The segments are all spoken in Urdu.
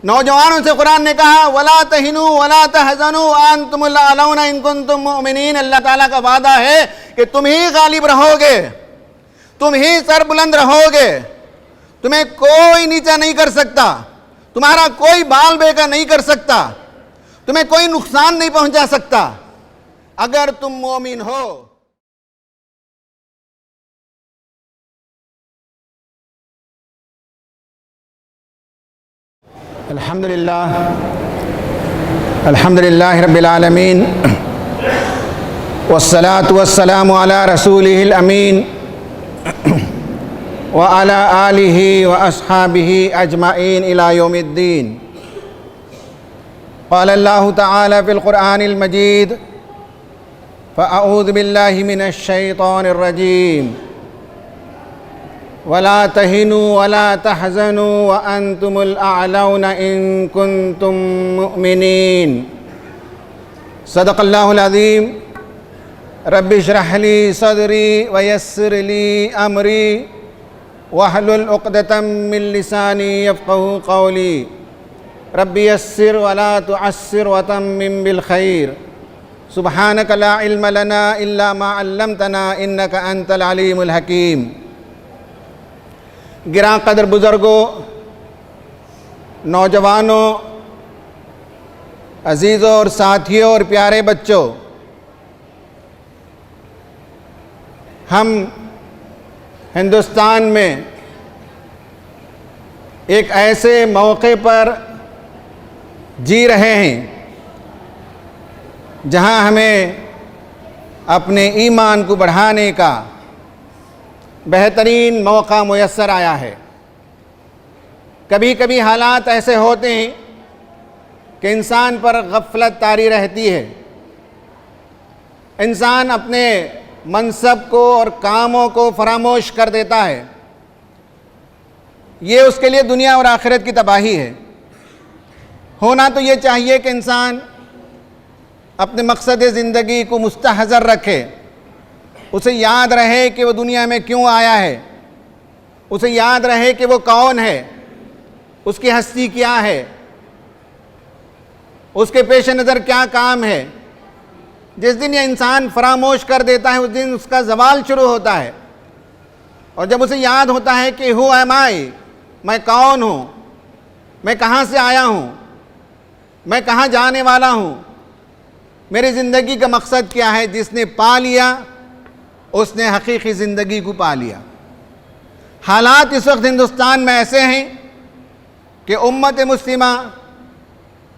نوجوانوں سے قرآن نے کہا وَلَا تَهِنُوا وَلَا تَحْزَنُوا وَأَنْتُمُ الْأَعْلَوْنَ إِن كُنتُم مُؤْمِنِينَ۔ اللہ تعالیٰ کا وعدہ ہے کہ تم ہی غالب رہو گے، تم ہی سر بلند رہو گے، تمہیں کوئی نیچا نہیں کر سکتا، تمہارا کوئی بال بیکا نہیں کر سکتا، تمہیں کوئی نقصان نہیں پہنچا سکتا اگر تم مومن ہو۔ الحمدللہ رب العالمین والصلاة والسلام علی رسولہ الامین وعلی آلہ واصحابہ اجمعین الی یوم الدین۔ قال اللہ تعالی فی القرآن المجید فاعوذ باللہ من الشیطان الرجیم وَلَا تَهِنُوا وَلَا تَحْزَنُوا وَأَنْتُمُ الْأَعْلَوْنَ إِن كُنتُم مُؤْمِنِينَ۔ صدق اللہ العظیم۔ رب اشرح لی صدری ویسر لی امری واحلل عقدۃ من لسانی یفقہوا قولی رب یسر ولا تعسر وتمم بالخیر سبحانک لا علم لنا الا ما علمتنا انک انت العلیم الحکیم۔ گراں قدر بزرگوں، نوجوانوں، عزیزوں اور ساتھیوں اور پیارے بچوں، ہم ہندوستان میں ایک ایسے موقع پر جی رہے ہیں جہاں ہمیں اپنے ایمان کو بڑھانے کا بہترین موقع میسر آیا ہے۔ کبھی کبھی حالات ایسے ہوتے ہیں کہ انسان پر غفلت طاری رہتی ہے، انسان اپنے منصب کو اور کاموں کو فراموش کر دیتا ہے، یہ اس کے لیے دنیا اور آخرت کی تباہی ہے۔ ہونا تو یہ چاہیے کہ انسان اپنے مقصد زندگی کو مستحضر رکھے، اسے یاد رہے کہ وہ دنیا میں کیوں آیا ہے، اسے یاد رہے کہ وہ کون ہے، اس کی ہستی کیا ہے، اس کے پیش نظر کیا کام ہے۔ جس دن یہ انسان فراموش کر دیتا ہے اس دن اس کا زوال شروع ہوتا ہے، اور جب اسے یاد ہوتا ہے کہ ہو ایم آئی، میں کون ہوں، میں کہاں سے آیا ہوں، میں کہاں جانے والا ہوں، میری زندگی کا مقصد کیا ہے، جس نے پا لیا اس نے حقیقی زندگی کو پا لیا۔ حالات اس وقت ہندوستان میں ایسے ہیں کہ امت مسلمہ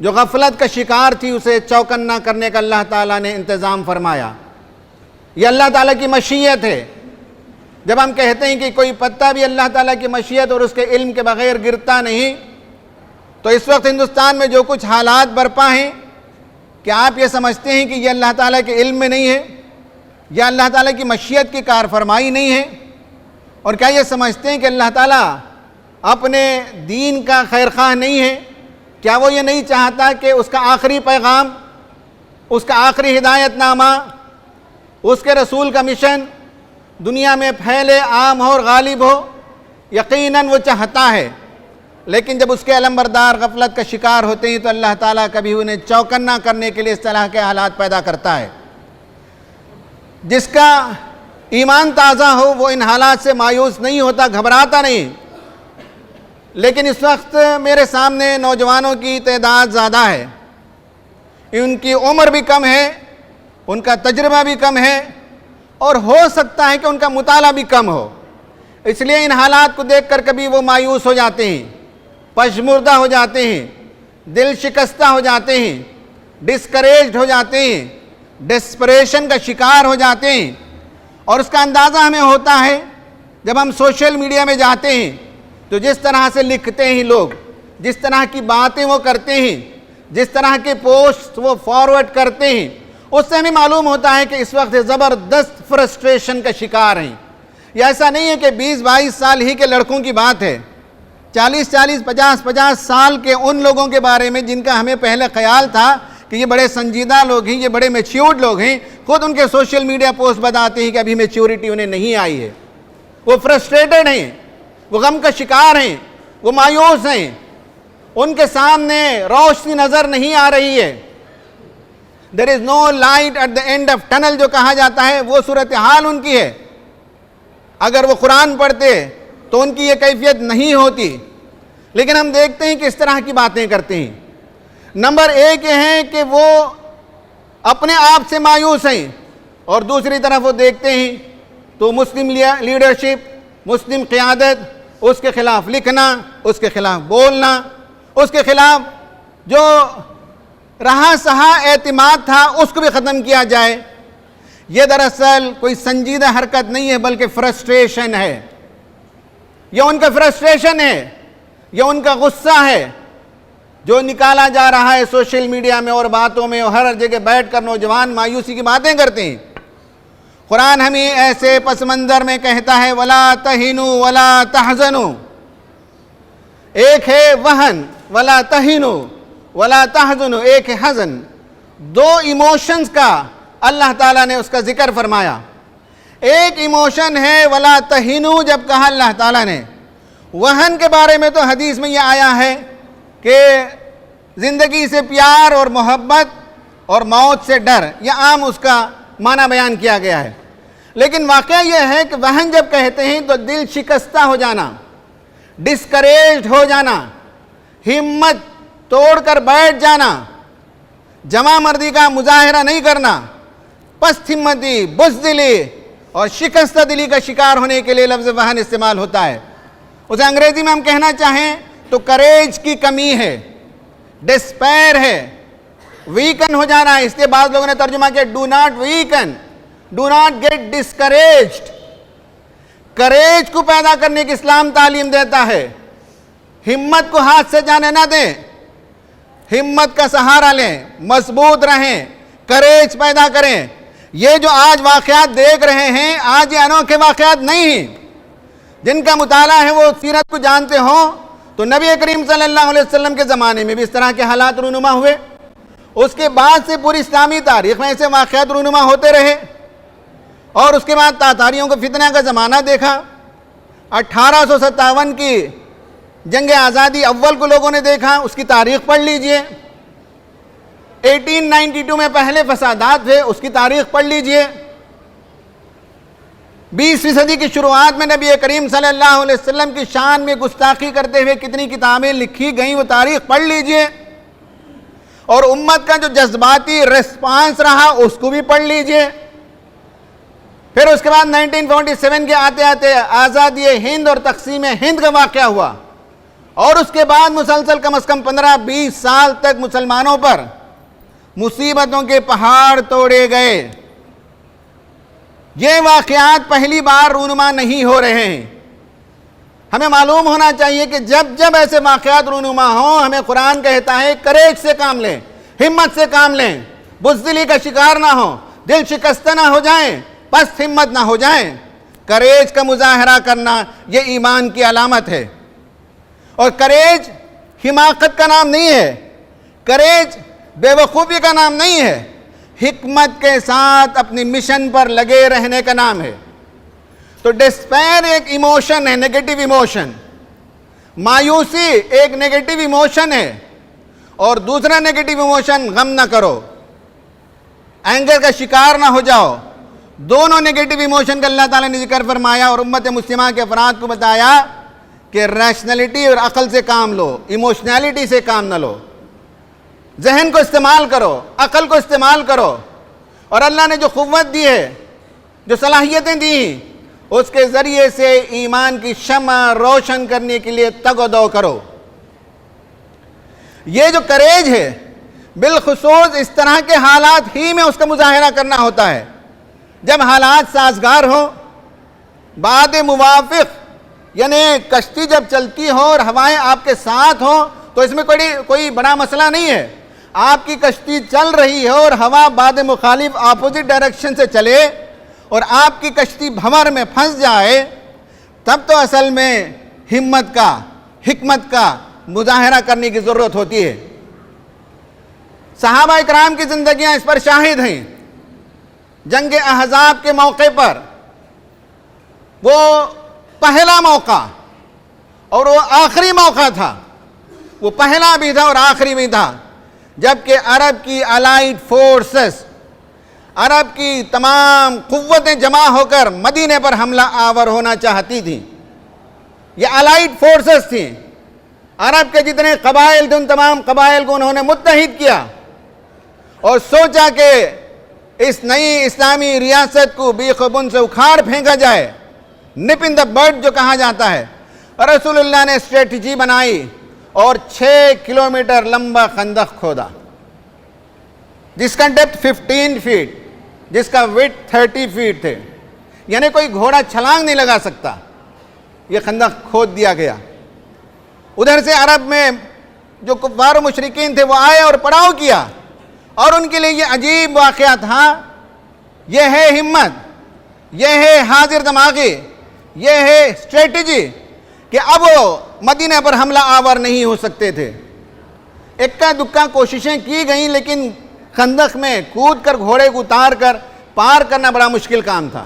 جو غفلت کا شکار تھی اسے چوکنا کرنے کا اللہ تعالیٰ نے انتظام فرمایا۔ یہ اللہ تعالیٰ کی مشیت ہے۔ جب ہم کہتے ہیں کہ کوئی پتا بھی اللہ تعالیٰ کی مشیت اور اس کے علم کے بغیر گرتا نہیں، تو اس وقت ہندوستان میں جو کچھ حالات برپا ہیں، کیا آپ یہ سمجھتے ہیں کہ یہ اللہ تعالیٰ کے علم میں نہیں ہے، یا اللہ تعالیٰ کی مشیت کی کارفرمائی نہیں ہے؟ اور کیا یہ سمجھتے ہیں کہ اللہ تعالیٰ اپنے دین کا خیرخواہ نہیں ہے؟ کیا وہ یہ نہیں چاہتا کہ اس کا آخری پیغام، اس کا آخری ہدایت نامہ، اس کے رسول کا مشن دنیا میں پھیلے، عام ہو اور غالب ہو؟ یقیناً وہ چاہتا ہے، لیکن جب اس کے علمبردار غفلت کا شکار ہوتے ہیں تو اللہ تعالیٰ کبھی انہیں چوکنا کرنے کے لیے اس طرح کے حالات پیدا کرتا ہے۔ جس کا ایمان تازہ ہو وہ ان حالات سے مایوس نہیں ہوتا، گھبراتا نہیں۔ لیکن اس وقت میرے سامنے نوجوانوں کی تعداد زیادہ ہے، ان کی عمر بھی کم ہے، ان کا تجربہ بھی کم ہے، اور ہو سکتا ہے کہ ان کا مطالعہ بھی کم ہو۔ اس لیے ان حالات کو دیکھ کر کبھی وہ مایوس ہو جاتے ہیں، پشمردہ ہو جاتے ہیں، دل شکستہ ہو جاتے ہیں، ڈسکریجڈ ہو جاتے ہیں، ڈسپریشن کا شکار ہو جاتے ہیں۔ اور اس کا اندازہ ہمیں ہوتا ہے جب ہم سوشل میڈیا میں جاتے ہیں تو جس طرح سے لکھتے ہیں لوگ، جس طرح کی باتیں وہ کرتے ہیں، جس طرح کے پوسٹ وہ فارورڈ کرتے ہیں، اس سے ہمیں معلوم ہوتا ہے کہ اس وقت زبردست فرسٹریشن کا شکار ہیں۔ یہ ایسا نہیں ہے کہ 20-22 سال ہی کے لڑکوں کی بات ہے، 40-40 50-50 سال کے ان لوگوں کے بارے میں جن کا ہمیں پہلے خیال تھا کہ یہ بڑے سنجیدہ لوگ ہیں، یہ بڑے میچیورڈ لوگ ہیں، خود ان کے سوشل میڈیا پوسٹ بتاتے ہیں کہ ابھی میچیورٹی انہیں نہیں آئی ہے۔ وہ فرسٹریٹڈ ہیں، وہ غم کا شکار ہیں، وہ مایوس ہیں، ان کے سامنے روشنی نظر نہیں آ رہی ہے. There is no light at the end of tunnel جو کہا جاتا ہے، وہ صورتحال ان کی ہے. اگر وہ قرآن پڑھتے تو ان کی یہ کیفیت نہیں ہوتی. لیکن ہم دیکھتے ہیں کہ اس طرح کی باتیں کرتے ہیں. نمبر ایک یہ ہے کہ وہ اپنے آپ سے مایوس ہیں، اور دوسری طرف وہ دیکھتے ہیں تو مسلم لیڈرشپ، مسلم قیادت، اس کے خلاف لکھنا، اس کے خلاف بولنا، اس کے خلاف جو رہا سہا اعتماد تھا اس کو بھی ختم کیا جائے. یہ دراصل کوئی سنجیدہ حرکت نہیں ہے بلکہ فرسٹریشن ہے. یہ ان کا فرسٹریشن ہے، یہ ان کا غصہ ہے جو نکالا جا رہا ہے سوشل میڈیا میں اور باتوں میں، اور ہر جگہ بیٹھ کر نوجوان مایوسی کی باتیں کرتے ہیں. قرآن ہمیں ایسے پس منظر میں کہتا ہے وَلَا تَهِنُوا وَلَا تَحْزَنُوا. ایک ہے وہن، وَلَا تَهِنُوا وَلَا تَحْزَنُوا، ایک ہے حزن. دو ایموشنز کا اللہ تعالیٰ نے اس کا ذکر فرمایا. ایک ایموشن ہے وَلَا تَهِنُوا جب کہا اللہ تعالیٰ نے. وہن کے بارے میں تو حدیث میں یہ آیا ہے کہ زندگی سے پیار اور محبت اور موت سے ڈر، یہ عام اس کا معنی بیان کیا گیا ہے. لیکن واقعہ یہ ہے کہ وہن جب کہتے ہیں تو دل شکستہ ہو جانا، ڈسکریجڈ ہو جانا، ہمت توڑ کر بیٹھ جانا، جمع مردی کا مظاہرہ نہیں کرنا، پست ہمتی، بزدلی اور شکستہ دلی کا شکار ہونے کے لیے لفظ وہن استعمال ہوتا ہے. اسے انگریزی میں ہم کہنا چاہیں تو کریج کی کمی ہے، ڈسپیر ہے، ویکن ہو جانا ہے. اس لیے بعض لوگوں نے ترجمہ کیا do not weaken, do not get discouraged. Courage کو پیدا کرنے کی اسلام تعلیم دیتا ہے. ہمت کو ہاتھ سے جانے نہ دیں، ہمت کا سہارا لیں، مضبوط رہیں، کریج پیدا کریں. یہ جو آج واقعات دیکھ رہے ہیں، آج یہ انوکھے واقعات نہیں ہیں. جن کا مطالعہ ہے وہ سیرت کو جانتے ہوں تو نبی کریم صلی اللہ علیہ وسلم کے زمانے میں بھی اس طرح کے حالات رونما ہوئے. اس کے بعد سے پوری اسلامی تاریخ میں ایسے واقعات رونما ہوتے رہے. اور اس کے بعد تاتاریوں کو فتنہ کا زمانہ دیکھا. 1857 کی جنگ آزادی اول کو لوگوں نے دیکھا، اس کی تاریخ پڑھ لیجئے. 1892 میں پہلے فسادات تھے، اس کی تاریخ پڑھ لیجئے. 20ویں صدی کی شروعات میں نبی کریم صلی اللہ علیہ وسلم کی شان میں گستاخی کرتے ہوئے کتنی کتابیں لکھی گئیں، وہ تاریخ پڑھ لیجئے. اور امت کا جو جذباتی ریسپانس رہا اس کو بھی پڑھ لیجئے. پھر اس کے بعد 1947 کے آتے آتے آزادی ہند اور تقسیم ہند کا واقعہ ہوا، اور اس کے بعد مسلسل کم از کم 15-20 سال تک مسلمانوں پر مصیبتوں کے پہاڑ توڑے گئے. یہ واقعات پہلی بار رونما نہیں ہو رہے ہیں. ہمیں معلوم ہونا چاہیے کہ جب جب ایسے واقعات رونما ہوں، ہمیں قرآن کہتا ہے کریج سے کام لیں، ہمت سے کام لیں، بزدلی کا شکار نہ ہو، دل شکستہ نہ ہو جائیں، پست ہمت نہ ہو جائیں. کریج کا مظاہرہ کرنا یہ ایمان کی علامت ہے. اور کریج حماقت کا نام نہیں ہے، کریج بے وقوفی کا نام نہیں ہے، حکمت کے ساتھ اپنی مشن پر لگے رہنے کا نام ہے. تو ڈسپیر ایک ایموشن ہے، نیگیٹو ایموشن. مایوسی ایک نیگیٹو ایموشن ہے. اور دوسرا نیگیٹو ایموشن غم نہ کرو، اینگر کا شکار نہ ہو جاؤ. دونوں نیگیٹو ایموشن کا اللہ تعالیٰ نے ذکر فرمایا اور امت مسلمہ کے افراد کو بتایا کہ ریشنلٹی اور عقل سے کام لو، ایموشنالٹی سے کام نہ لو. ذہن کو استعمال کرو، عقل کو استعمال کرو، اور اللہ نے جو قوت دی ہے، جو صلاحیتیں دی، اس کے ذریعے سے ایمان کی شمع روشن کرنے کے لیے تگ و دو کرو. یہ جو کریج ہے بالخصوص اس طرح کے حالات ہی میں اس کا مظاہرہ کرنا ہوتا ہے. جب حالات سازگار ہوں، بعد موافق، یعنی کشتی جب چلتی ہو اور ہوائیں آپ کے ساتھ ہوں تو اس میں کوئی بڑا مسئلہ نہیں ہے. آپ کی کشتی چل رہی ہے اور ہوا بعد مخالف اپوزٹ ڈائریکشن سے چلے اور آپ کی کشتی بھنور میں پھنس جائے، تب تو اصل میں ہمت کا، حکمت کا مظاہرہ کرنے کی ضرورت ہوتی ہے. صحابہ اکرام کی زندگیاں اس پر شاہد ہیں. جنگ احزاب کے موقع پر وہ پہلا موقع اور وہ آخری موقع تھا وہ پہلا بھی تھا اور آخری بھی تھا جبکہ عرب کی الائیڈ فورسز، عرب کی تمام قوتیں جمع ہو کر مدینے پر حملہ آور ہونا چاہتی تھیں۔ یہ الائیڈ فورسز تھیں، عرب کے جتنے قبائل تھے ان تمام قبائل کو انہوں نے متحد کیا اور سوچا کہ اس نئی اسلامی ریاست کو بیخ و بن سے اکھاڑ پھینکا جائے، نپ ان دا بڈ جو کہا جاتا ہے۔ اور رسول اللہ نے اسٹریٹجی بنائی اور 6 کلومیٹر لمبا خندق کھودا، جس کا ڈیپتھ 15 فیٹ، جس کا ویڈتھ 30 فیٹ تھے، یعنی کوئی گھوڑا چھلانگ نہیں لگا سکتا۔ یہ خندق کھود دیا گیا۔ ادھر سے عرب میں جو کفار و مشرکین تھے وہ آئے اور پڑاؤ کیا، اور ان کے لیے یہ عجیب واقعہ تھا۔ یہ ہے ہمت، یہ ہے حاضر دماغی، یہ ہے اسٹریٹجی کہ اب وہ مدینہ پر حملہ آور نہیں ہو سکتے تھے۔ اکا دکا کوششیں کی گئیں، لیکن خندق میں کود کر گھوڑے کو اتار کر پار کرنا بڑا مشکل کام تھا۔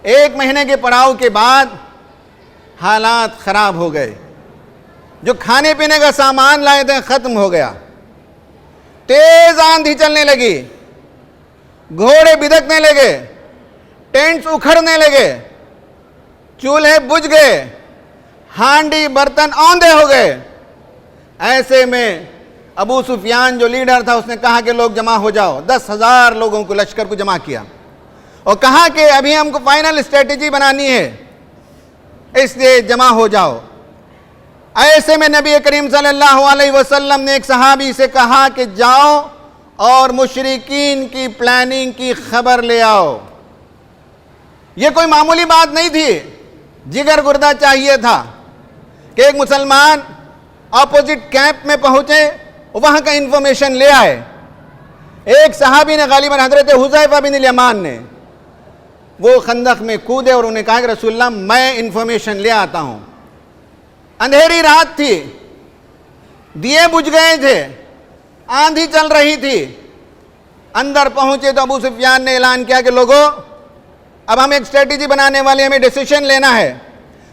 1 مہینے کے پڑاؤ کے بعد حالات خراب ہو گئے۔ جو کھانے پینے کا سامان لائے تھے ختم ہو گیا، تیز آندھی چلنے لگی، گھوڑے بدکنے لگے، ٹینٹس اکھڑنے لگے، چولہے بجھ گئے، ہانڈی برتن اوندے ہو گئے۔ ایسے میں ابو سفیان جو لیڈر تھا اس نے کہا کہ لوگ جمع ہو جاؤ۔ 10,000 لوگوں کو، لشکر کو جمع کیا اور کہا کہ ابھی ہم کو فائنل اسٹریٹجی بنانی ہے، اس لیے جمع ہو جاؤ۔ ایسے میں نبی کریم صلی اللہ علیہ وسلم نے ایک صحابی سے کہا کہ جاؤ اور مشرکین کی پلاننگ کی خبر لے آؤ۔ یہ کوئی معمولی بات نہیں تھی، جگر گردہ چاہیے تھا کہ ایک مسلمان اپوزٹ کیمپ میں پہنچے، وہاں کا انفارمیشن لے آئے۔ ایک صحابی نے، غالباً حضرت حذیفہ بن الیمان نے، وہ خندق میں کودے اور انہوں نے کہا کہ رسول اللہ میں انفارمیشن لے آتا ہوں۔ اندھیری رات تھی، دیے بجھ گئے تھے، آندھی چل رہی تھی۔ اندر پہنچے تو ابو سفیان نے اعلان کیا کہ لوگوں اب ہم ایک اسٹریٹجی بنانے والے، ہمیں ڈیسیشن لینا ہے۔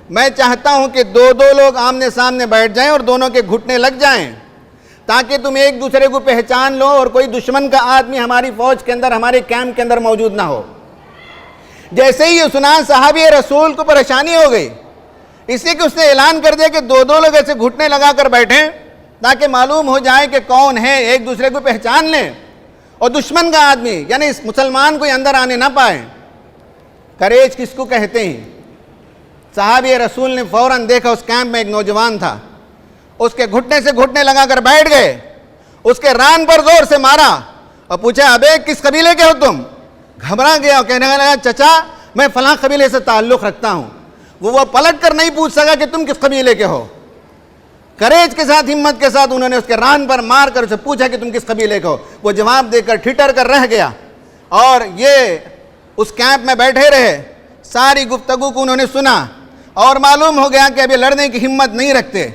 میں چاہتا ہوں کہ 2 لوگ آمنے سامنے بیٹھ جائیں اور دونوں کے گھٹنے لگ جائیں تاکہ تم ایک دوسرے کو پہچان لو اور کوئی دشمن کا آدمی ہماری فوج کے اندر، ہمارے کیمپ کے اندر موجود نہ ہو۔ جیسے ہی یہ سنا صحابی رسول کو پریشانی ہو گئی، اس لیے کہ اس نے اعلان کر دیا کہ 2 لوگ ایسے گھٹنے لگا کر بیٹھیں تاکہ معلوم ہو جائے کہ کون ہے، ایک دوسرے کو پہچان لیں اور دشمن کا آدمی یعنی اس مسلمان کوئی اندر آنے نہ پائے۔ کریج کس کو کہتے ہیں؟ صحابی رسول نے فوراً دیکھا اس کیمپ میں ایک نوجوان تھا، اس کے گھٹنے سے گھٹنے لگا کر بیٹھ گئے، اس کے ران پر زور سے مارا اور پوچھا ابے کس قبیلے کے ہو تم؟ گھبرا گیا اور کہنے لگا چچا میں فلاں قبیلے سے تعلق رکھتا ہوں۔ وہ پلٹ کر نہیں پوچھ سکا کہ تم کس قبیلے کے ہو۔ کریج کے ساتھ، ہمت کے ساتھ انہوں نے اس کے ران پر مار کر اسے پوچھا کہ تم کس قبیلے کے ہو۔ وہ جواب دے کر ٹھٹر کر رہ گیا اور یہ اس کیمپ میں بیٹھے رہے۔ ساری گفتگو کو انہوں نے سنا اور معلوم ہو گیا کہ اب یہ لڑنے کی ہمت نہیں رکھتے،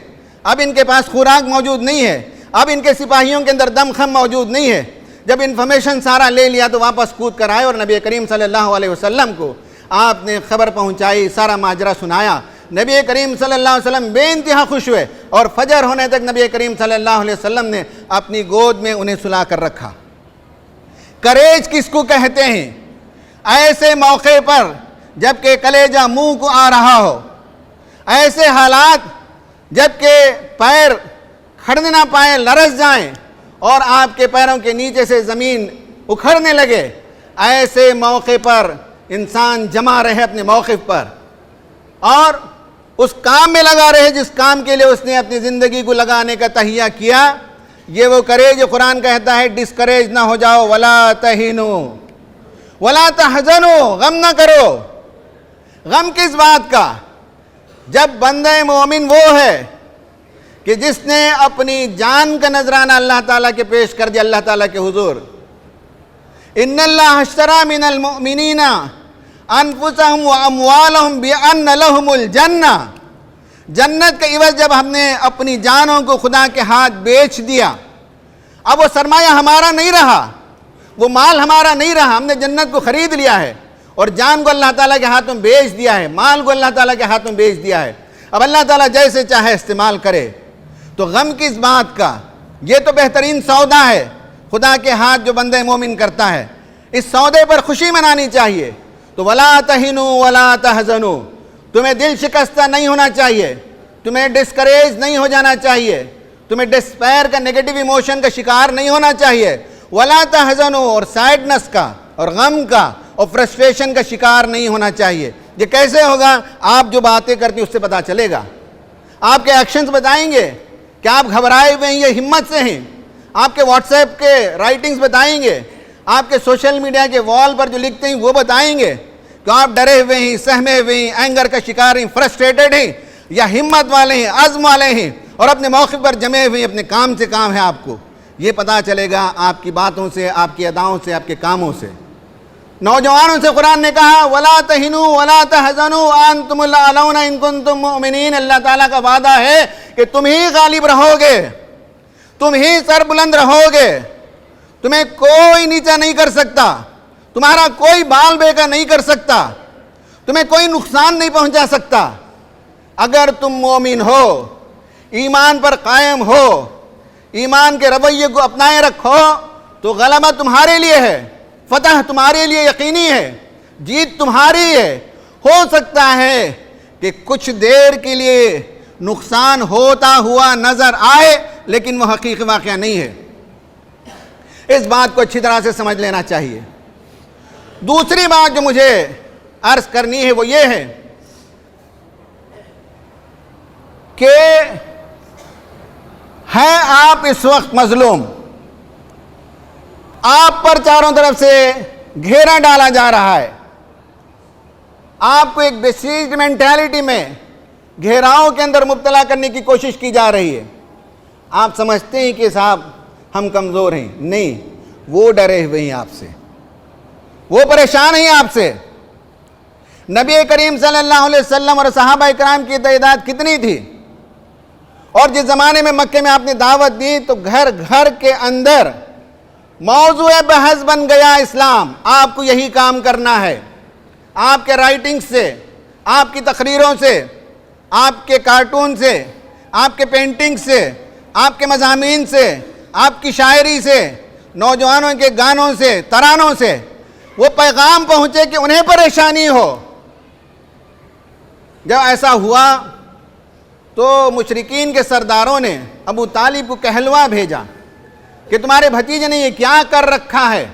اب ان کے پاس خوراک موجود نہیں ہے، اب ان کے سپاہیوں کے اندر دم خم موجود نہیں ہے۔ جب انفارمیشن سارا لے لیا تو واپس کود کر آئے اور نبی کریم صلی اللہ علیہ وسلم کو آپ نے خبر پہنچائی، سارا ماجرا سنایا۔ نبی کریم صلی اللہ علیہ وسلم بے انتہا خوش ہوئے اور فجر ہونے تک نبی کریم صلی اللہ علیہ وسلم نے اپنی گود میں انہیں سلا کر رکھا۔ کریج کس کو کہتے ہیں؟ ایسے موقع پر جب کہ کلیجہ منہ کو آ رہا ہو، ایسے حالات جب کہ پیر کھڑنے نہ پائیں، لرز جائیں اور آپ کے پیروں کے نیچے سے زمین اکھڑنے لگے، ایسے موقع پر انسان جمع رہے اپنے موقف پر اور اس کام میں لگا رہے جس کام کے لیے اس نے اپنی زندگی کو لگانے کا تہیہ کیا۔ یہ وہ کرے جو قرآن کہتا ہے ڈسکریج نہ ہو جاؤ، ولا تہینوا ولا تحزنوا، غم نہ کرو۔ غم کس بات کا؟ جب بندہ مومن وہ ہے کہ جس نے اپنی جان کا نذرانہ اللہ تعالیٰ کے پیش کر دیا، اللہ تعالیٰ کے حضور۔ ان اللہ اشتری من المؤمنین انفسهم واموالهم بان لهم الجنہ، جنت کے عوض جب ہم نے اپنی جانوں کو خدا کے ہاتھ بیچ دیا، اب وہ سرمایہ ہمارا نہیں رہا، وہ مال ہمارا نہیں رہا، ہم نے جنت کو خرید لیا ہے اور جان کو اللہ تعالیٰ کے ہاتھوں بیچ دیا ہے، مال کو اللہ تعالیٰ کے ہاتھوں بیچ دیا ہے۔ اب اللہ تعالیٰ جیسے چاہے استعمال کرے۔ تو غم کس بات کا؟ یہ تو بہترین سودا ہے خدا کے ہاتھ جو بندہ مومن کرتا ہے، اس سودے پر خوشی منانی چاہیے۔ تو وَلَا تَهِنُوا وَلَا تَحْزَنُوا، تمہیں دل شکستہ نہیں ہونا چاہیے، تمہیں ڈسکریج نہیں ہو جانا چاہیے، تمہیں ڈسپیر کا نیگیٹو ایموشن کا شکار نہیں ہونا چاہیے، وَلَا تَحْزَنُوا، اور سیڈنس کا اور غم کا اور فرسٹریشن کا شکار نہیں ہونا چاہیے۔ یہ کیسے ہوگا؟ آپ جو باتیں کرتی ہیں اس سے پتہ چلے گا، آپ کے ایکشنز بتائیں گے کہ آپ گھبرائے ہوئے ہیں یا ہمت سے ہیں، آپ کے واٹس ایپ کے رائٹنگز بتائیں گے، آپ کے سوشل میڈیا کے وال پر جو لکھتے ہیں وہ بتائیں گے کہ آپ ڈرے ہوئے ہیں، سہمے ہوئے ہیں، اینگر کا شکار ہیں، فرسٹریٹڈ ہیں، یا ہمت والے ہیں، عزم والے ہیں اور اپنے موقع پر جمے ہوئے ہیں، اپنے کام سے کام ہے۔ آپ کو یہ پتہ چلے گا آپ کی باتوں سے، آپ کی اداؤں سے، آپ کے کاموں سے۔ نوجوانوں سے قرآن نے کہا وَلَا تَهِنُوا وَلَا تَحْزَنُوا وَأَنْتُمُ الْأَعْلَوْنَ إِن كُنتُم مُؤْمِنِينَ۔ اللہ تعالیٰ کا وعدہ ہے کہ تم ہی غالب رہو گے، تم ہی سر بلند رہو گے، تمہیں کوئی نیچا نہیں کر سکتا، تمہارا کوئی بال بیکا نہیں کر سکتا، تمہیں کوئی نقصان نہیں پہنچا سکتا۔ اگر تم مومن ہو، ایمان پر قائم ہو، ایمان کے رویے کو اپنائے رکھو تو غلبہ تمہارے لیے ہے، فتح تمہارے لیے یقینی ہے، جیت تمہاری ہے۔ ہو سکتا ہے کہ کچھ دیر کے لیے نقصان ہوتا ہوا نظر آئے لیکن وہ حقیقی واقعہ نہیں ہے۔ اس بات کو اچھی طرح سے سمجھ لینا چاہیے۔ دوسری بات جو مجھے عرض کرنی ہے وہ یہ ہے کہ ہیں آپ اس وقت مظلوم، آپ پر چاروں طرف سے گھیرا ڈالا جا رہا ہے، آپ کو ایک بسیج مینٹیلٹی میں گھیراؤں کے اندر مبتلا کرنے کی کوشش کی جا رہی ہے۔ آپ سمجھتے ہیں کہ صاحب ہم کمزور ہیں، نہیں، وہ ڈرے ہوئے ہیں آپ سے، وہ پریشان ہیں آپ سے۔ نبی کریم صلی اللہ علیہ وسلم اور صحابہ اکرام کی تعداد کتنی تھی؟ اور جس زمانے میں مکے میں آپ نے دعوت دی تو گھر گھر کے اندر موضوع بحث بن گیا اسلام۔ آپ کو یہی کام کرنا ہے، آپ کے رائٹنگ سے، آپ کی تقریروں سے، آپ کے کارٹون سے، آپ کے پینٹنگ سے، آپ کے مضامین سے، آپ کی شاعری سے، نوجوانوں کے گانوں سے، ترانوں سے وہ پیغام پہنچے کہ انہیں پریشانی ہو۔ جب ایسا ہوا تو مشرکین کے سرداروں نے ابو طالب کو کہلوا بھیجا کہ تمہارے بھتیجے نے یہ کیا کر رکھا ہے۔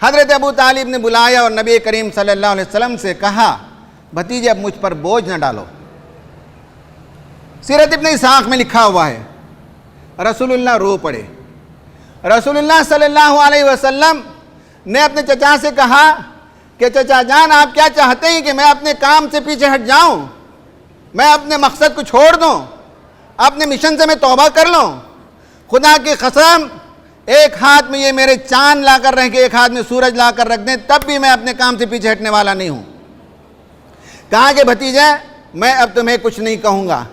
حضرت ابو طالب نے بلایا اور نبی کریم صلی اللہ علیہ وسلم سے کہا بھتیجے اب مجھ پر بوجھ نہ ڈالو۔ سیرت ابن اسحاق میں لکھا ہوا ہے رسول اللہ رو پڑے۔ رسول اللہ صلی اللہ علیہ وسلم نے اپنے چچا سے کہا کہ چچا جان آپ کیا چاہتے ہیں کہ میں اپنے کام سے پیچھے ہٹ جاؤں، میں اپنے مقصد کو چھوڑ دوں، اپنے مشن سے میں توبہ کر لوں؟ خدا کی قسم ایک ہاتھ میں یہ میرے چاند لا کر رکھ کے ایک ہاتھ میں سورج لا کر رکھ دیں تب بھی میں اپنے کام سے پیچھے ہٹنے والا نہیں ہوں۔ کہا کہ بھتیجا میں اب تمہیں کچھ نہیں کہوں گا،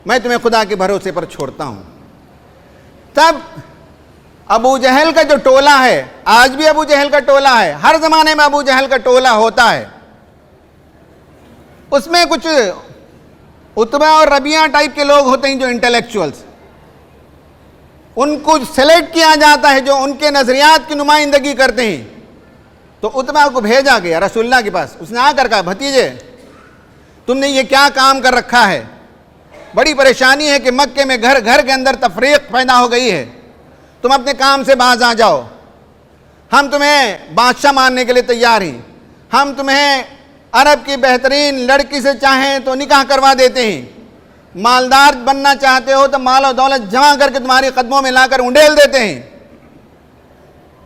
میں تمہیں خدا کے بھروسے پر چھوڑتا ہوں۔ تب ابو جہل کا جو ٹولہ ہے، آج بھی ابو جہل کا ٹولہ ہے، ہر زمانے میں ابو جہل کا ٹولہ ہوتا ہے، اس میں کچھ عتبہ اور ربیعہ ٹائپ کے لوگ ہوتے ہیں جو انٹلیکچوئلز، ان کو سلیکٹ کیا جاتا ہے جو ان کے نظریات کی نمائندگی کرتے ہیں۔ تو عتبہ کو بھیجا گیا رسول اللہ کے پاس، اس نے آ کر کہا بھتیجے تم نے یہ کیا کام کر رکھا ہے؟ بڑی پریشانی ہے کہ مکے میں گھر گھر کے اندر تفریق پیدا ہو گئی ہے، تم اپنے کام سے باز آ جاؤ، ہم تمہیں بادشاہ ماننے کے لیے تیار ہیں، ہم تمہیں عرب کی بہترین لڑکی سے چاہیں تو نکاح کروا دیتے ہیں، مالدار بننا چاہتے ہو تو مال و دولت جمع کر کے تمہارے قدموں میں لا کر انڈیل دیتے ہیں۔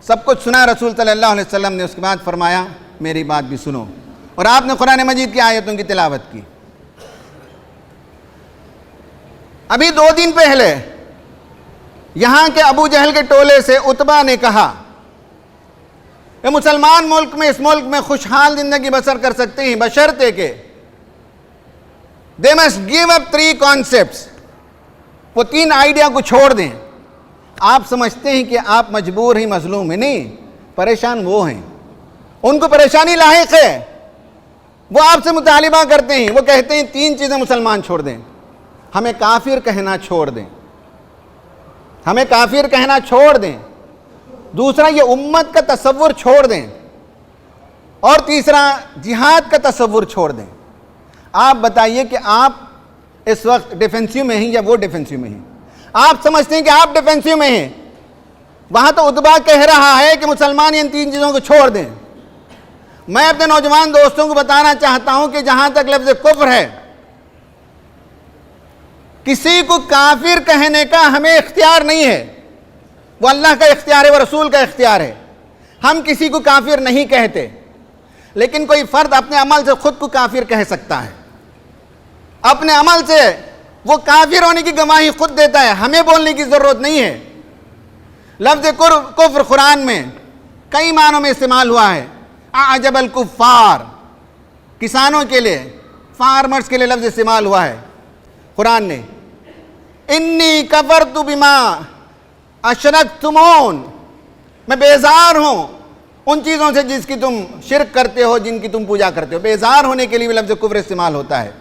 سب کچھ سنا رسول صلی اللہ علیہ وسلم نے، اس کے بعد فرمایا میری بات بھی سنو، اور آپ نے قرآن مجید کی آیتوں کی تلاوت کی۔ ابھی 2 دن پہلے یہاں کے ابو جہل کے ٹولے سے عتبہ نے کہا کہ مسلمان ملک میں، اس ملک میں خوشحال زندگی بسر کر سکتے ہیں بشرطے کہ they must give up 3 concepts، وہ 3 آئیڈیا کو چھوڑ دیں۔ آپ سمجھتے ہیں کہ آپ مجبور ہیں، مظلوم ہیں، نہیں، پریشان وہ ہیں، ان کو پریشانی لاحق ہے، وہ آپ سے مطالبہ کرتے ہیں، وہ کہتے ہیں 3 چیزیں مسلمان چھوڑ دیں۔ ہمیں کافر کہنا چھوڑ دیں، ہمیں کافر کہنا چھوڑ دیں۔ دوسرا یہ امت کا تصور چھوڑ دیں، اور تیسرا جہاد کا تصور چھوڑ دیں۔ آپ بتائیے کہ آپ اس وقت ڈیفینسو میں ہیں یا وہ ڈیفینسو میں ہیں؟ آپ سمجھتے ہیں کہ آپ ڈیفینسو میں ہیں، وہاں تو عتبہ کہہ رہا ہے کہ مسلمان ان تین چیزوں کو چھوڑ دیں۔ میں اپنے نوجوان دوستوں کو بتانا چاہتا ہوں کہ جہاں تک لفظ کفر ہے، کسی کو کافر کہنے کا ہمیں اختیار نہیں ہے، وہ اللہ کا اختیار ہے، وہ رسول کا اختیار ہے۔ ہم کسی کو کافر نہیں کہتے، لیکن کوئی فرد اپنے عمل سے خود کو کافر کہہ سکتا ہے، اپنے عمل سے وہ کافر ہونے کی گواہی خود دیتا ہے، ہمیں بولنے کی ضرورت نہیں ہے۔ لفظ کفر قرآن میں کئی معنوں میں استعمال ہوا ہے۔ اعجب الکفار، کسانوں کے لیے، فارمرز کے لیے لفظ استعمال ہوا ہے قرآن نے۔ انی کفرت بما اشرکتمون، میں بیزار ہوں ان چیزوں سے جس کی تم شرک کرتے ہو، جن کی تم پوجا کرتے ہو۔ بیزار ہونے کے لیے بھی لفظ کفر استعمال ہوتا ہے۔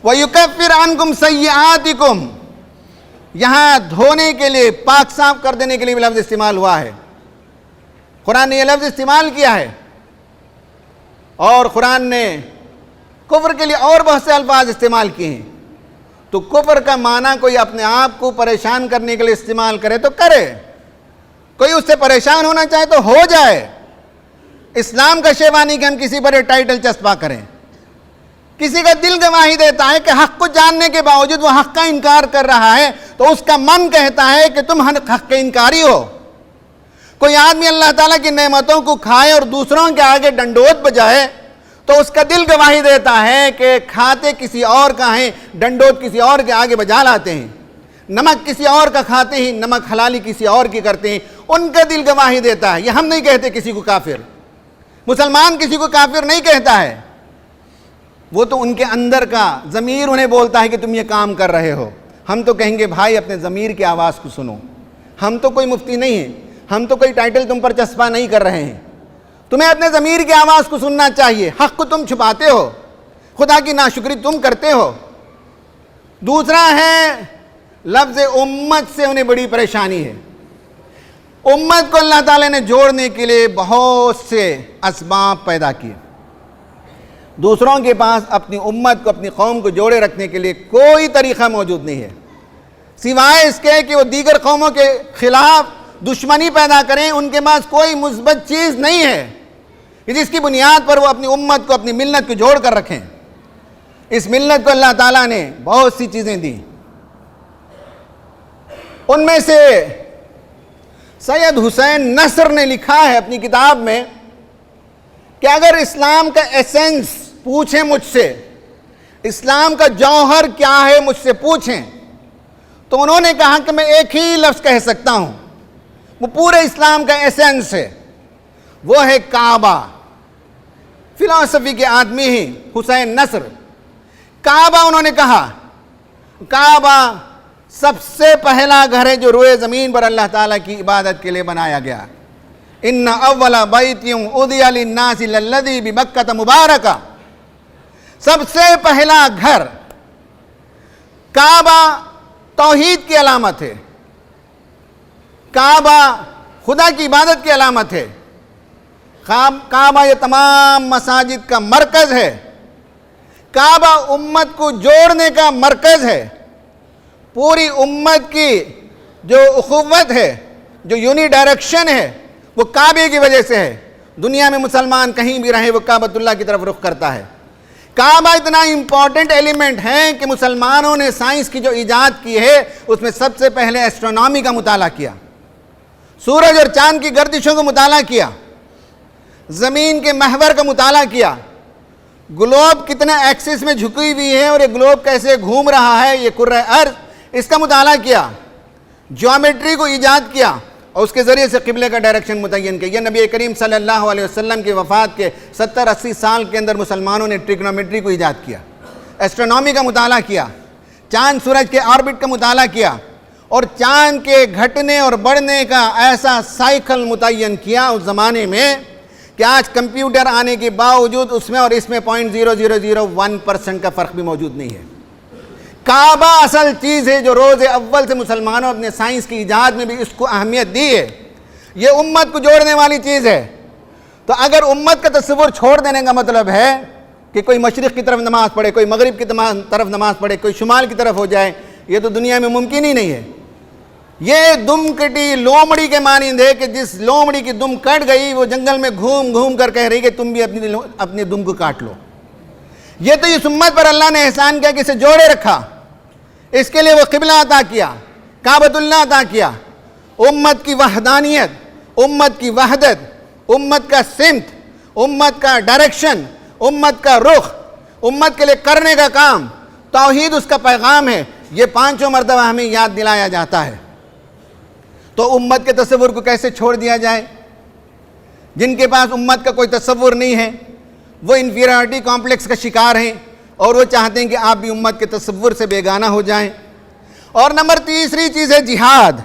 وَيُكَفِّرْ عَنْكُمْ سَيِّئَاتِكُمْ، یہاں دھونے کے لیے، پاک صاف کر دینے کے لیے بھی لفظ استعمال ہوا ہے۔ قرآن نے یہ لفظ استعمال کیا ہے، اور قرآن نے کفر کے لیے اور بہت سے الفاظ استعمال کیے ہیں۔ تو کفر کا معنی کوئی اپنے آپ کو پریشان کرنے کے لیے استعمال کرے تو کرے، کوئی اس سے پریشان ہونا چاہے تو ہو جائے۔ اسلام کا شیوا نہیں کہ ہم کسی پر ٹائٹل چسپا کریں۔ کسی کا دل گواہی دیتا ہے کہ حق کو جاننے کے باوجود وہ حق کا انکار کر رہا ہے، تو اس کا من کہتا ہے کہ تم حق کے انکاری ہو۔ کوئی آدمی اللہ تعالیٰ کی نعمتوں کو کھائے اور دوسروں کے آگے ڈنڈوت بجائے، تو اس کا دل گواہی دیتا ہے کہ کھاتے کسی اور کا ہیں، ڈنڈوت کسی اور کے آگے بجا لاتے ہیں، نمک کسی اور کا کھاتے ہیں، نمک حلالی کسی اور کی کرتے ہیں، ان کا دل گواہی دیتا ہے۔ یہ ہم نہیں کہتے کسی کو کافر، مسلمان کسی کو کافر نہیں کہتا ہے، وہ تو ان کے اندر کا ضمیر انہیں بولتا ہے کہ تم یہ کام کر رہے ہو۔ ہم تو کہیں گے بھائی اپنے ضمیر کی آواز کو سنو، ہم تو کوئی مفتی نہیں ہیں، ہم تو کوئی ٹائٹل تم پر چسپا نہیں کر رہے ہیں، تمہیں اپنے ضمیر کی آواز کو سننا چاہیے۔ حق کو تم چھپاتے ہو، خدا کی ناشکری تم کرتے ہو۔ دوسرا ہے لفظ امت سے انہیں بڑی پریشانی ہے۔ امت کو اللہ تعالیٰ نے جوڑنے کے لیے بہت سے اسباب پیدا کیے۔ دوسروں کے پاس اپنی امت کو، اپنی قوم کو جوڑے رکھنے کے لیے کوئی طریقہ موجود نہیں ہے، سوائے اس کے کہ وہ دیگر قوموں کے خلاف دشمنی پیدا کریں۔ ان کے پاس کوئی مثبت چیز نہیں ہے کہ جس کی بنیاد پر وہ اپنی امت کو، اپنی ملت کو جوڑ کر رکھیں۔ اس ملت کو اللہ تعالیٰ نے بہت سی چیزیں دی، ان میں سے سید حسین نصر نے لکھا ہے اپنی کتاب میں کہ اگر اسلام کا ایسنس پوچھیں مجھ سے، اسلام کا جوہر کیا ہے مجھ سے پوچھیں، تو انہوں نے کہا کہ میں ایک ہی لفظ کہہ سکتا ہوں، وہ پورے اسلام کا ایسنس ہے، وہ ہے کعبہ۔ فلسفی کے آدمی ہی حسین نصر، کعبہ انہوں نے کہا، کعبہ سب سے پہلا گھر ہے جو روئے زمین پر اللہ تعالیٰ کی عبادت کے لیے بنایا گیا۔ ان اول بیت وضع للناس للذی ببکۃ مبارکہ، سب سے پہلا گھر۔ کعبہ توحید کی علامت ہے، کعبہ خدا کی عبادت کی علامت ہے، کعبہ یہ تمام مساجد کا مرکز ہے، کعبہ امت کو جوڑنے کا مرکز ہے۔ پوری امت کی جو اخوت ہے، جو یونی ڈائریکشن ہے، وہ کعبے کی وجہ سے ہے۔ دنیا میں مسلمان کہیں بھی رہے وہ کعبۃ اللہ کی طرف رخ کرتا ہے۔ کعبہ اتنا امپورٹنٹ ایلیمنٹ ہے کہ مسلمانوں نے سائنس کی جو ایجاد کی ہے اس میں سب سے پہلے ایسٹرونومی کا مطالعہ کیا، سورج اور چاند کی گردشوں کا مطالعہ کیا، زمین کے محور کا مطالعہ کیا، گلوب کتنے ایکسس میں جھکی ہوئی ہے اور یہ گلوب کیسے گھوم رہا ہے، یہ کرۂ ارض، اس کا مطالعہ کیا، جیومیٹری کو ایجاد کیا اور اس کے ذریعے سے قبلے کا ڈائریکشن متعین کیا۔ یہ نبی کریم صلی اللہ علیہ وسلم کی وفات کے 70-80 سال کے اندر مسلمانوں نے ٹریگنومیٹری کو ایجاد کیا، ایسٹرونومی کا مطالعہ کیا، چاند سورج کے آربٹ کا مطالعہ کیا اور چاند کے گھٹنے اور بڑھنے کا ایسا سائیکل متعین کیا اس زمانے میں کہ آج کمپیوٹر آنے کے باوجود اس میں اور اس میں 0.0001% کا فرق بھی موجود نہیں ہے۔ کعبہ اصل چیز ہے جو روز اول سے مسلمانوں اپنے سائنس کی ایجاد میں بھی اس کو اہمیت دی ہے. یہ امت کو جوڑنے والی چیز ہے. تو اگر امت کا تصور چھوڑ دینے کا مطلب ہے کہ کوئی مشرق کی طرف نماز پڑھے, کوئی مغرب کی طرف نماز پڑھے, کوئی شمال کی طرف ہو جائے, یہ تو دنیا میں ممکن ہی نہیں ہے. یہ دم کٹی لومڑی کے مانند ہے کہ جس لومڑی کی دم کٹ گئی وہ جنگل میں گھوم گھوم کر کہہ رہی کہ تم بھی اپنی دم کو کاٹ لو. یہ تو اس امت پر اللہ نے احسان کیا کہ اسے جوڑے رکھا. اس کے لیے وہ قبلہ عطا کیا, کعبۃ اللہ عطا کیا. امت کی وحدانیت, امت کی وحدت, امت کا سمت, امت کا ڈائریکشن, امت کا رخ, امت کے لیے کرنے کا کام, توحید اس کا پیغام ہے. یہ پانچوں مرتبہ ہمیں یاد دلایا جاتا ہے. تو امت کے تصور کو کیسے چھوڑ دیا جائے؟ جن کے پاس امت کا کوئی تصور نہیں ہے وہ انفیریورٹی کمپلیکس کا شکار ہیں اور وہ چاہتے ہیں کہ آپ بھی امت کے تصور سے بیگانہ ہو جائیں. اور نمبر تیسری چیز ہے جہاد.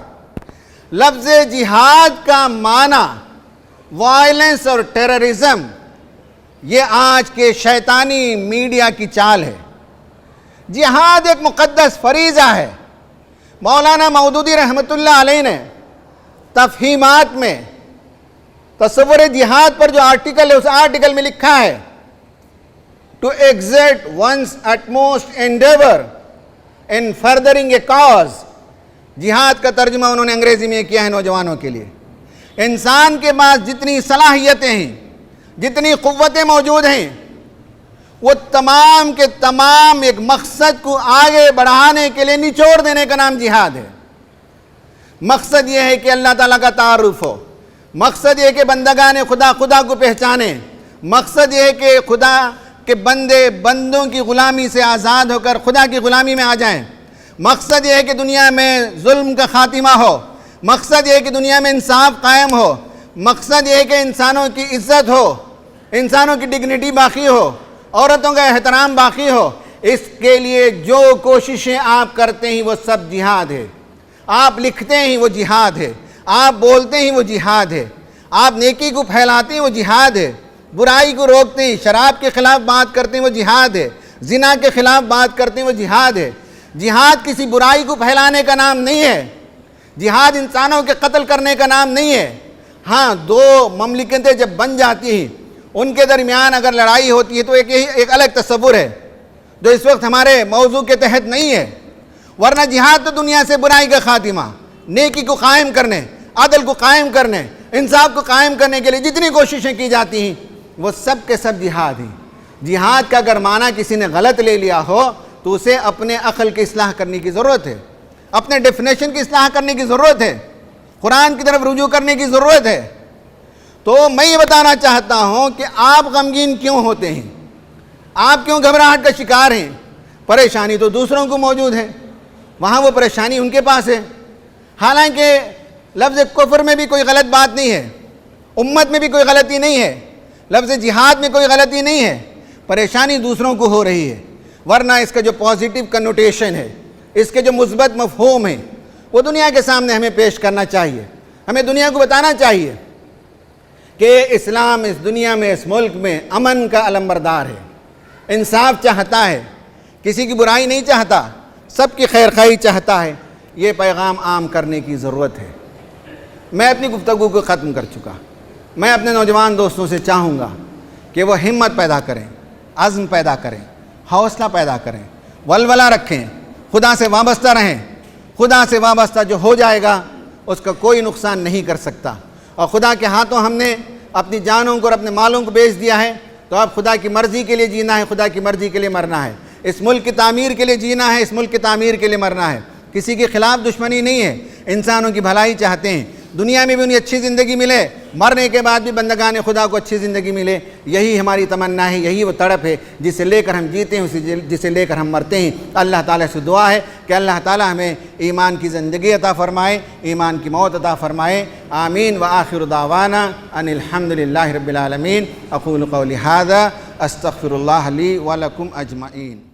لفظ جہاد کا معنی وائلنس اور ٹیررزم, یہ آج کے شیطانی میڈیا کی چال ہے. جہاد ایک مقدس فریضہ ہے. مولانا مودودی رحمۃ اللہ علیہ نے تفہیمات میں تصور جہاد پر جو آرٹیکل ہے اس آرٹیکل میں لکھا ہے to exert one's utmost endeavor in furthering a cause. جہاد کا ترجمہ انہوں نے انگریزی میں کیا ہے نوجوانوں کے لیے. انسان کے پاس جتنی صلاحیتیں ہیں, جتنی قوتیں موجود ہیں, وہ تمام کے تمام ایک مقصد کو آگے بڑھانے کے لیے نچوڑ دینے کا نام جہاد ہے. مقصد یہ ہے کہ اللہ تعالیٰ کا تعارف ہو, مقصد یہ ہے کہ بندگان خدا خدا کو پہچانے, مقصد یہ ہے کہ خدا کے بندے بندوں کی غلامی سے آزاد ہو کر خدا کی غلامی میں آ جائیں. مقصد یہ ہے کہ دنیا میں ظلم کا خاتمہ ہو, مقصد یہ ہے کہ دنیا میں انصاف قائم ہو, مقصد یہ ہے کہ انسانوں کی عزت ہو, انسانوں کی ڈگنیٹی باقی ہو, عورتوں کا احترام باقی ہو. اس کے لیے جو کوششیں آپ کرتے ہیں وہ سب جہاد ہے. آپ لکھتے ہیں وہ جہاد ہے, آپ بولتے ہیں وہ جہاد ہے, آپ نیکی کو پھیلاتے ہیں وہ جہاد ہے, برائی کو روکتے ہیں, شراب کے خلاف بات کرتے ہیں وہ جہاد ہے, زنا کے خلاف بات کرتے ہیں وہ جہاد ہے. جہاد کسی برائی کو پھیلانے کا نام نہیں ہے, جہاد انسانوں کے قتل کرنے کا نام نہیں ہے. ہاں, دو مملکتیں جب بن جاتی ہیں ان کے درمیان اگر لڑائی ہوتی ہے تو ایک الگ تصور ہے جو اس وقت ہمارے موضوع کے تحت نہیں ہے. ورنہ جہاد تو دنیا سے برائی کا خاتمہ, نیکی کو قائم کرنے, عدل کو قائم کرنے, انصاف کو قائم کرنے کے لیے جتنی کوششیں کی جاتی ہیں وہ سب کے سب جہاد ہیں. جہاد کا اگر معنی کسی نے غلط لے لیا ہو تو اسے اپنے عقل کی اصلاح کرنے کی ضرورت ہے, اپنے ڈیفینیشن کی اصلاح کرنے کی ضرورت ہے, قرآن کی طرف رجوع کرنے کی ضرورت ہے. تو میں یہ بتانا چاہتا ہوں کہ آپ غمگین کیوں ہوتے ہیں, آپ کیوں گھبراہٹ کا شکار ہیں؟ پریشانی تو دوسروں کو موجود ہے, وہاں وہ پریشانی ان کے پاس ہے. حالانکہ لفظ کفر میں بھی کوئی غلط بات نہیں ہے, امت میں بھی کوئی غلطی نہیں ہے, لفظ جہاد میں کوئی غلطی نہیں ہے, پریشانی دوسروں کو ہو رہی ہے. ورنہ اس کا جو پازیٹیو کنوٹیشن ہے, اس کے جو مثبت مفہوم ہیں وہ دنیا کے سامنے ہمیں پیش کرنا چاہیے. ہمیں دنیا کو بتانا چاہیے کہ اسلام اس دنیا میں, اس ملک میں امن کا علمبردار ہے, انصاف چاہتا ہے, کسی کی برائی نہیں چاہتا, سب کی خیر خواہی چاہتا ہے. یہ پیغام عام کرنے کی ضرورت ہے. میں اپنی گفتگو کو ختم کر چکا. میں اپنے نوجوان دوستوں سے چاہوں گا کہ وہ ہمت پیدا کریں, عزم پیدا کریں, حوصلہ پیدا کریں, ولولہ رکھیں, خدا سے وابستہ رہیں. خدا سے وابستہ جو ہو جائے گا اس کا کوئی نقصان نہیں کر سکتا. اور خدا کے ہاتھوں ہم نے اپنی جانوں کو اور اپنے مالوں کو بیچ دیا ہے تو اب خدا کی مرضی کے لیے جینا ہے, خدا کی مرضی کے لیے مرنا ہے. اس ملک کی تعمیر کے لیے جینا ہے, اس ملک کی تعمیر کے لیے مرنا ہے. کسی کے خلاف دشمنی نہیں ہے, انسانوں کی بھلائی چاہتے ہیں, دنیا میں بھی انہیں اچھی زندگی ملے, مرنے کے بعد بھی بندگان خدا کو اچھی زندگی ملے. یہی ہماری تمنا ہے, یہی وہ تڑپ ہے جسے لے کر ہم جیتے ہیں, جسے لے کر ہم مرتے ہیں. اللہ تعالیٰ سے دعا ہے کہ اللہ تعالیٰ ہمیں ایمان کی زندگی عطا فرمائے, ایمان کی موت عطا فرمائے. آمین. وآخر دعوانا ان الحمد للہ رب العالمین. اقول قولی ھذا استغفر اللہ لی ولکم اجمعین.